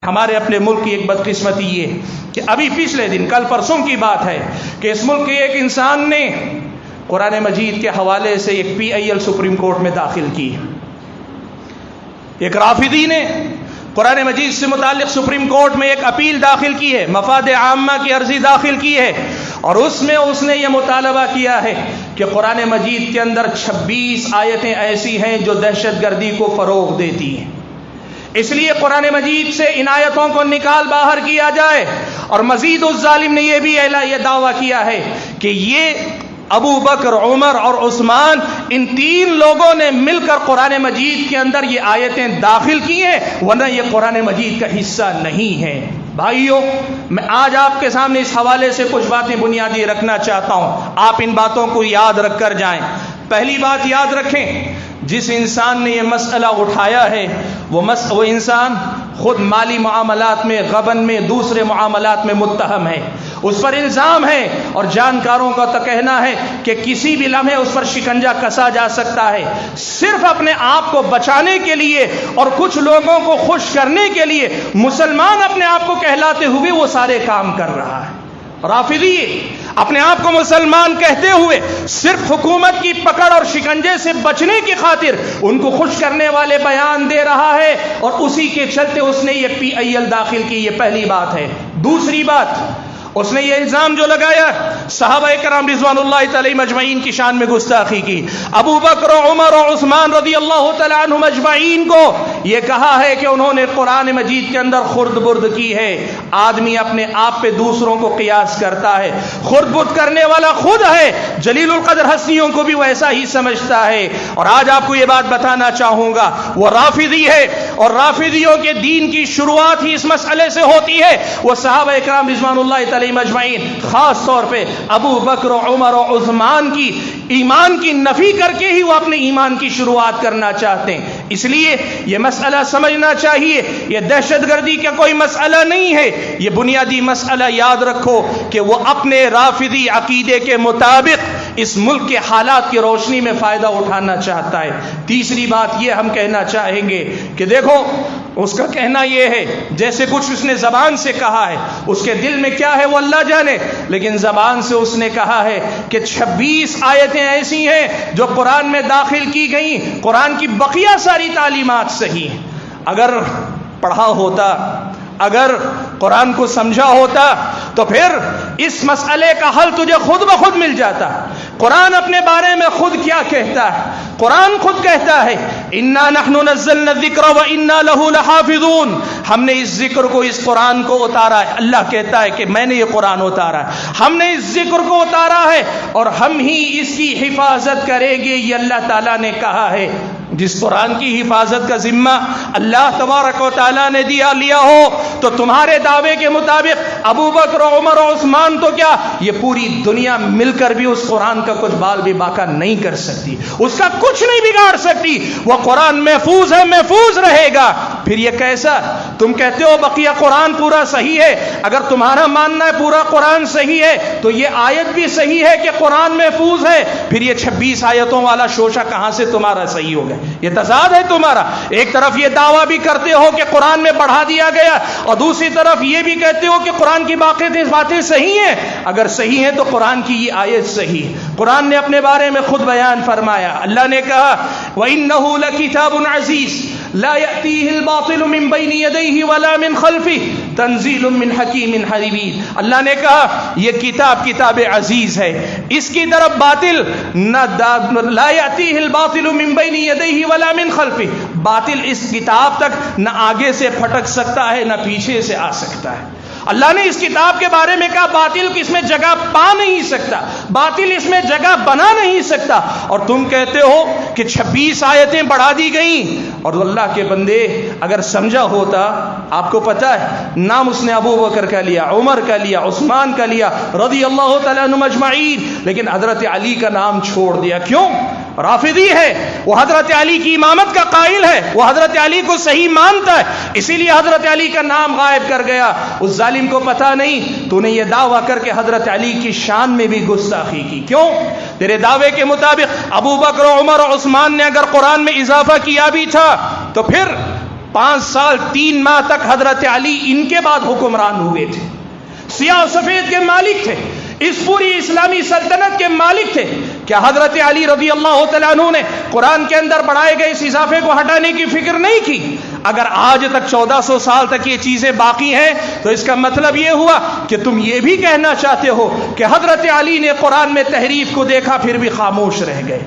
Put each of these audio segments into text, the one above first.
ہمارے اپنے ملک کی ایک بدقسمتی یہ کہ ابھی پچھلے دن کل پرسوں کی بات ہے کہ اس ملک کے ایک انسان نے قرآن مجید کے حوالے سے ایک PIL سپریم کورٹ میں داخل کی. ایک رافضی نے قرآن مجید سے متعلق سپریم کورٹ میں ایک اپیل داخل کی ہے، مفاد عامہ کی عرضی داخل کی ہے، اور اس میں اس نے یہ مطالبہ کیا ہے کہ قرآن مجید کے اندر 26 آیتیں ایسی ہیں جو دہشت گردی کو فروغ دیتی ہیں، اس لیے قرآن مجید سے ان آیتوں کو نکال باہر کیا جائے. اور مزید اس ظالم نے یہ بھی یہ دعویٰ کیا ہے کہ یہ ابو بکر، عمر اور عثمان، ان 3 لوگوں نے مل کر قرآن مجید کے اندر یہ آیتیں داخل کی ہیں، ورنہ یہ قرآن مجید کا حصہ نہیں ہے. بھائیو، میں آج آپ کے سامنے اس حوالے سے کچھ باتیں بنیادی رکھنا چاہتا ہوں، آپ ان باتوں کو یاد رکھ کر جائیں. پہلی بات یاد رکھیں، جس انسان نے یہ مسئلہ اٹھایا ہے وہ انسان خود مالی معاملات میں، غبن میں، دوسرے معاملات میں متہم ہے. اس پر الزام ہے اور جانکاروں کا تو کہنا ہے کہ کسی بھی لمحے اس پر شکنجہ کسا جا سکتا ہے. صرف اپنے آپ کو بچانے کے لیے اور کچھ لوگوں کو خوش کرنے کے لیے مسلمان اپنے آپ کو کہلاتے ہوئے وہ سارے کام کر رہا ہے. رافضی اپنے آپ کو مسلمان کہتے ہوئے صرف حکومت کی پکڑ اور شکنجے سے بچنے کی خاطر ان کو خوش کرنے والے بیان دے رہا ہے، اور اسی کے چلتے اس نے یہ PIL داخل کی. یہ پہلی بات ہے. دوسری بات، اس نے یہ الزام جو لگایا صحابہ کرام رضوان اللہ تعالی مجمعین کی شان میں گستاخی کی. ابو بکر، عمر اور عثمان رضی اللہ تعالی عنہم اجمعین کو یہ کہا ہے کہ انہوں نے قرآن مجید کے اندر خرد برد کی ہے. آدمی اپنے آپ پہ دوسروں کو قیاس کرتا ہے، خرد برد کرنے والا خود ہے. جلیل القدر ہستیوں کو بھی ویسا ہی سمجھتا ہے. اور آج آپ کو یہ بات بتانا چاہوں گا، وہ رافضی ہے، اور رافضیوں کے دین کی شروعات ہی اس مسئلے سے ہوتی ہے. وہ صحابہ کرام رضوان اللہ تعالی مجمعین، خاص طور پہ ابو بکر، عمر اور عثمان کی ایمان کی نفی کر کے ہی وہ اپنے ایمان کی شروعات کرنا چاہتے ہیں. اس لیے یہ مسئلہ سمجھنا چاہیے، یہ دہشت گردی کا کوئی مسئلہ نہیں ہے. یہ بنیادی مسئلہ یاد رکھو کہ وہ اپنے رافضی عقیدے کے مطابق اس ملک کے حالات کی روشنی میں فائدہ اٹھانا چاہتا ہے. تیسری بات یہ ہم کہنا چاہیں گے کہ دیکھو، اس کا کہنا یہ ہے جیسے کچھ اس نے زبان سے کہا ہے، اس کے دل میں کیا ہے وہ اللہ جانے، لیکن زبان سے اس نے کہا ہے کہ 26 آیتیں ایسی ہیں جو قرآن میں داخل کی گئیں. قرآن کی بقیہ ساری تعلیمات صحیح ہیں. اگر پڑھا ہوتا، اگر قرآن کو سمجھا ہوتا تو پھر اس مسئلے کا حل تجھے خود بخود مل جاتا. قرآن اپنے بارے میں خود کیا کہتا ہے؟ قرآن خود کہتا ہے انا نحن نزلنا الذکر وانا له لحافظون. ہم نے اس ذکر کو، اس قرآن کو اتارا ہے. اللہ کہتا ہے کہ میں نے یہ قرآن اتارا ہے، ہم نے اس ذکر کو اتارا ہے اور ہم ہی اس کی حفاظت کریں گے. یہ اللہ تعالیٰ نے کہا ہے. جس قرآن کی حفاظت کا ذمہ اللہ تبارک و تعالیٰ نے لیا ہو تو تمہارے دعوے کے مطابق ابو بکر، عمر اور عثمان تو کیا، یہ پوری دنیا مل کر بھی اس قرآن کا کچھ بال بھی باقا نہیں کر سکتی، اس کا کچھ نہیں بگاڑ سکتی. وہ قرآن محفوظ ہے، محفوظ رہے گا. پھر یہ کیسا؟ تم کہتے ہو بقیہ قرآن پورا صحیح ہے. اگر تمہارا ماننا ہے پورا قرآن صحیح ہے تو یہ آیت بھی صحیح ہے کہ قرآن محفوظ ہے. پھر یہ 26 آیتوں والا شوشہ کہاں سے تمہارا صحیح ہو گیا؟ یہ تضاد ہے تمہارا. ایک طرف یہ دعویٰ بھی کرتے ہو کہ قرآن میں بڑھا دیا گیا، اور دوسری طرف یہ بھی کہتے ہو کہ قرآن کی باقی باتیں صحیح ہیں. اگر صحیح ہیں تو قرآن کی یہ آیت صحیح. قرآن نے اپنے بارے میں خود بیان فرمایا. اللہ نے کہا وَإِنَّهُ لَكِتَابٌ عَزِيزٌ لَا يَأْتِيهِ الْبَاطِلُ مِنْ بَيْنِ يَدَيْهِ وَلَا مِنْ خَلْفِهِ تنزیل من حکیم حمید. اللہ نے کہا یہ کتاب عزیز ہے، اس کی طرف باطل لا یأتیہ الباطل من بین یدیہ ولا من خلفہ، باطل اس کتاب تک نہ آگے سے پھٹک سکتا ہے نہ پیچھے سے آ سکتا ہے. اللہ نے اس کتاب کے بارے میں کہا باطل اس میں جگہ پا نہیں سکتا، باطل اس میں جگہ بنا نہیں سکتا. اور تم کہتے ہو کہ 26 آیتیں بڑھا دی گئیں. اور اللہ کے بندے اگر سمجھا ہوتا، آپ کو پتا ہے نام اس نے ابو بکر کا لیا، عمر کا لیا، عثمان کا لیا رضی اللہ تعالیٰ عنہم اجمعین، لیکن حضرت علی کا نام چھوڑ دیا. کیوں؟ رافضی ہے، وہ حضرت علی کی امامت کا قائل ہے، وہ حضرت علی کو صحیح مانتا ہے، اسی لیے حضرت علی کا نام غائب کر گیا. اس ظالم کو پتا نہیں تو نے یہ دعویٰ کر کے حضرت علی کی شان میں بھی گستاخی کی. کیوں؟ تیرے دعوے کے مطابق ابو بکر، عمر اور عثمان نے اگر قرآن میں اضافہ کیا بھی تھا تو پھر 5 سال 3 ماہ تک حضرت علی ان کے بعد حکمران ہوئے تھے، سیاہ و سفید کے مالک تھے، اس پوری اسلامی سلطنت کے مالک تھے. کیا حضرت علی رضی اللہ تعالیٰ عنہ نے قرآن کے اندر بڑھائے گئے اس اضافے کو ہٹانے کی فکر نہیں کی؟ اگر آج تک 1400 سال تک یہ چیزیں باقی ہیں تو اس کا مطلب یہ ہوا کہ تم یہ بھی کہنا چاہتے ہو کہ حضرت علی نے قرآن میں تحریف کو دیکھا پھر بھی خاموش رہ گئے.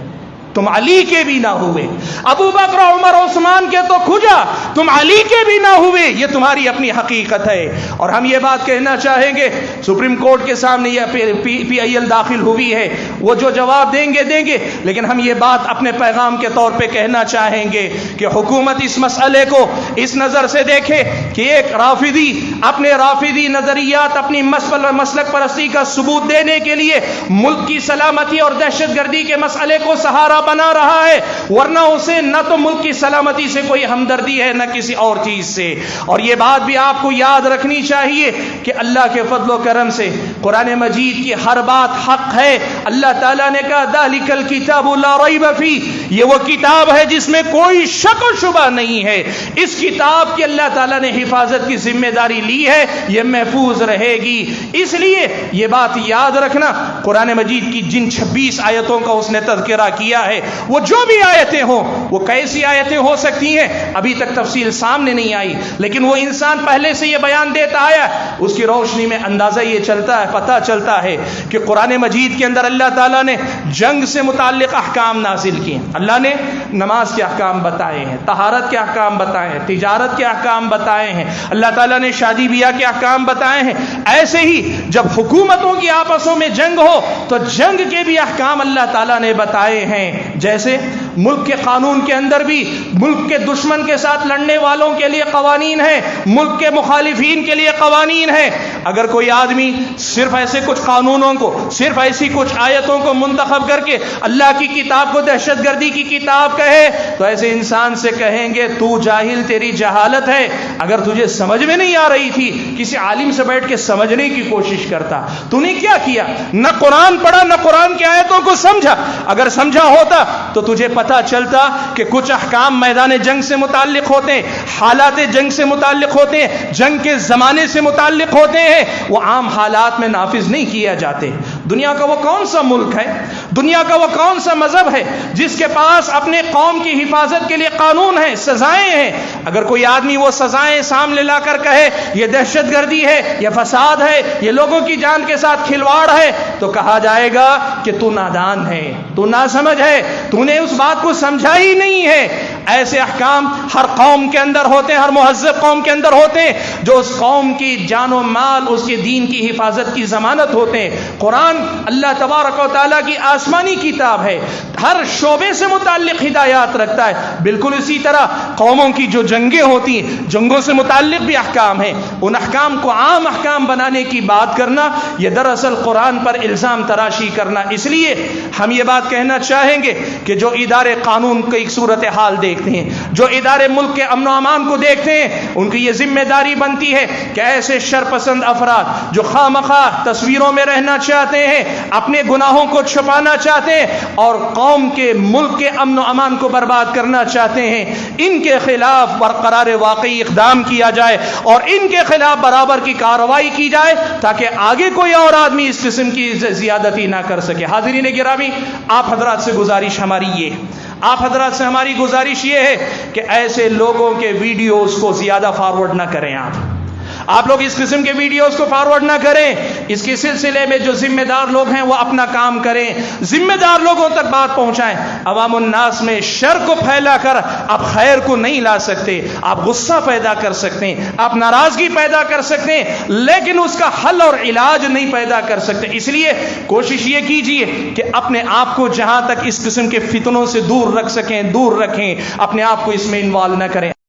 تم علی کے بھی نہ ہوئے، ابو بکر عمر عثمان کے تو کھجا، تم علی کے بھی نہ ہوئے. یہ تمہاری اپنی حقیقت ہے. اور ہم یہ بات کہنا چاہیں گے، سپریم کورٹ کے سامنے یہ پی آئی ایل داخل ہوئی ہے، وہ جو جواب دیں گے، لیکن ہم یہ بات اپنے پیغام کے طور پہ کہنا چاہیں گے کہ حکومت اس مسئلے کو اس نظر سے دیکھے کہ ایک رافضی اپنے رافضی نظریات، اپنی مسلک پرستی کا ثبوت دینے کے لیے ملک کی سلامتی اور دہشت گردی کے مسئلے کو سہارا بنا رہا ہے، ورنہ اسے نہ تو ملک کی سلامتی سے کوئی ہمدردی ہے نہ کسی اور چیز سے. اور یہ بات بھی آپ کو یاد رکھنی چاہیے کہ اللہ کے فضل و کرم سے قرآن مجید کی ہر بات حق ہے. اللہ تعالیٰ نے کہا ذالک الکتاب لا ریب فیہ، یہ وہ کتاب ہے جس میں کوئی شک و شبہ نہیں ہے. اس کتاب کی اللہ تعالیٰ نے حفاظت کی ذمہ داری لی ہے، یہ محفوظ رہے گی. اس لیے یہ بات یاد رکھنا، قرآن مجید کی جن 26 آیتوں کا اس نے تذکرہ کیا ہے، وہ جو بھی آیتیں ہوں، وہ کیسی آیتیں ہو سکتی ہیں ابھی تک تفصیل سامنے نہیں آئی، لیکن وہ انسان پہلے سے یہ بیان دیتا آیا، اس کی روشنی میں اندازہ یہ چلتا ہے، پتہ چلتا ہے کہ قرآن مجید کے اندر اللہ تعالیٰ نے جنگ سے متعلق احکام نازل کیے. اللہ نے نماز کے احکام بتائے ہیں، طہارت کے احکام بتائے ہیں، تجارت کے احکام بتائے ہیں، اللہ تعالیٰ نے شادی بیاہ کے احکام بتائے ہیں. ایسے ہی جب حکومتوں کی آپسوں میں جنگ ہو تو جنگ کے بھی احکام اللہ تعالیٰ نے بتائے ہیں. جیسے ملک کے قانون کے اندر بھی ملک کے دشمن کے ساتھ لڑنے والوں کے لیے قوانین ہیں، ملک کے مخالفین کے لیے قوانین ہیں. اگر کوئی آدمی صرف ایسے کچھ قانونوں کو، صرف ایسی کچھ آیتوں کو منتخب کر کے اللہ کی کتاب کو دہشت گردی کی کتاب کہے تو ایسے انسان سے کہیں گے تو جاہل، تیری جہالت ہے. اگر تجھے سمجھ میں نہیں آ رہی تھی کسی عالم سے بیٹھ کے سمجھنے کی کوشش کرتا. تو نے کیا کیا؟ نہ قرآن پڑھا، نہ قرآن کی آیتوں کو سمجھا. اگر سمجھا ہوتا تو تجھے پتہ چلتا کہ کچھ احکام میدان جنگ سے متعلق ہوتے ہیں، حالات جنگ سے متعلق ہوتے ہیں، جنگ کے زمانے سے متعلق ہوتے ہیں، وہ عام حالات میں نافذ نہیں کیا جاتے. دنیا کا وہ کون سا ملک ہے، دنیا کا وہ کون سا مذہب ہے جس کے پاس اپنے قوم کی حفاظت کے لیے قانون ہیں، سزائیں ہیں؟ اگر کوئی آدمی وہ سزائیں سامنے لا کر کہے یہ دہشت گردی ہے، یہ فساد ہے، یہ لوگوں کی جان کے ساتھ کھلواڑ ہے، تو کہا جائے گا کہ تو نادان ہے، تو ناسمجھ ہے، تو نے اس بات کو سمجھا ہی نہیں ہے. ایسے احکام ہر قوم کے اندر ہوتے ہیں، ہر مہذب قوم کے اندر ہوتے ہیں، جو اس قوم کی جان و مال، اس کے دین کی حفاظت کی ضمانت ہوتے ہیں. قرآن اللہ تبارک و تعالیٰ کی آسمانی کتاب ہے، ہر شعبے سے متعلق ہدایات رکھتا ہے. بالکل اسی طرح قوموں کی جو جنگیں ہوتی ہیں، جنگوں سے متعلق بھی احکام ہیں. ان احکام کو عام احکام بنانے کی بات کرنا یہ دراصل قرآن پر الزام تراشی کرنا. اس لیے ہم یہ بات کہنا چاہیں گے کہ جو ادارے قانون کی ایک صورتحال دیکھتے ہیں، جو ادارے ملک کے امن و امان کو دیکھتے ہیں، ان کی یہ ذمہ داری بنتی ہے کہ ایسے شرپسند افراد جو خواہ تصویروں میں رہنا چاہتے ہیں، اپنے گناہوں کو چھپانا چاہتے ہیں اور قوم کے، ملک کے امن و امان کو برباد کرنا چاہتے ہیں، ان کے خلاف برقرار واقعی اقدام کیا جائے اور ان کے خلاف برابر کی کارروائی کی جائے تاکہ آگے کوئی اور آدمی اس قسم کی زیادتی نہ کر سکے. حاضرین گرامی، آپ حضرات سے گزارش ہماری گزارش یہ ہے کہ ایسے لوگوں کے ویڈیوز کو زیادہ فارورڈ نہ کریں. آپ لوگ اس قسم کے ویڈیوز کو فارورڈ نہ کریں. اس کے سلسلے میں جو ذمہ دار لوگ ہیں وہ اپنا کام کریں، ذمہ دار لوگوں تک بات پہنچائیں. عوام الناس میں شر کو پھیلا کر آپ خیر کو نہیں لا سکتے. آپ غصہ پیدا کر سکتے ہیں، آپ ناراضگی پیدا کر سکتے ہیں، لیکن اس کا حل اور علاج نہیں پیدا کر سکتے. اس لیے کوشش یہ کیجئے کہ اپنے آپ کو جہاں تک اس قسم کے فتنوں سے دور رکھ سکیں دور رکھیں، اپنے آپ کو اس میں انوالو نہ کریں.